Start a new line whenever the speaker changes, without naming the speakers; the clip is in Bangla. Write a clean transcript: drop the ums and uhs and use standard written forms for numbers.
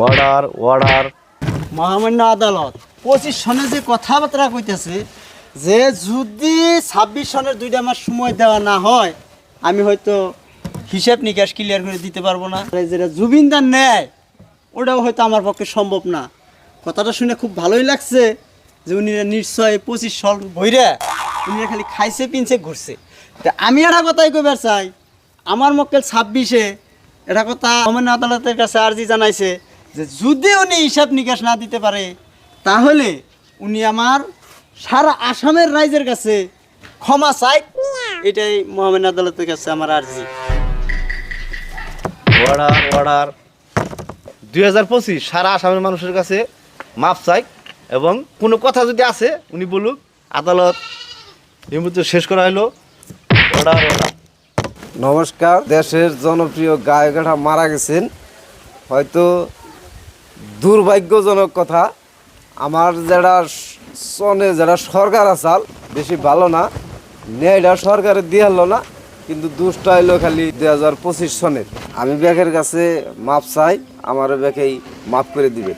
Order order.
মহামান্য আদালত 25 সনে যে কথাবার্তা কইতেছে যে যদি 26 সনের 2টা মাস সময় দেওয়া না হয় আমি হয়তো হিসাব নিকাশ ক্লিয়ার করে দিতে পারবো না। আর যেটা জুবিনদার নেয় ওটাও হয়তো আমার পক্ষে সম্ভব না। কথাটা শুনে খুব ভালোই লাগছে যে উনি নিশ্চয় 25 সন ভইরা উনি খালি খাইছে পিনছে ঘুরছে। তা আমি একটা কথাই কইবার চাই, আমার মক্কেল 26-এ এটা কথা মহামান্য আদালতের কাছে আর্জি জানাইছে যে যদি উনি হিসাব নিকাশ না দিতে পারে তাহলে উনি আমার সারা আসামের রাইজের কাছে ক্ষমা চাই। এটাই মহামান্য আদালতের কাছে আমার আর্জি।
Order order. 2025 সারা আসামের মানুষের কাছে মাপ চাই এবং কোনো কথা যদি আছে উনি বলুক, আদালত এই মুহূর্তে শেষ করা হলো। Order order.
নমস্কার। দেশের জনপ্রিয় গায়িকাটা মারা গেছেন, হয়তো দুর্ভাগ্যজনক কথা। আমার যেটা সনে যেটা সরকার আসাল বেশি ভালো না, ন্যায়টা সরকারের দিয়ে হলো না, কিন্তু দুষ্টা হইলো খালি 2025 সনের। আমি ব্যাকের কাছে মাপ চাই, আমার ব্যাকেই মাফ করে দিবে।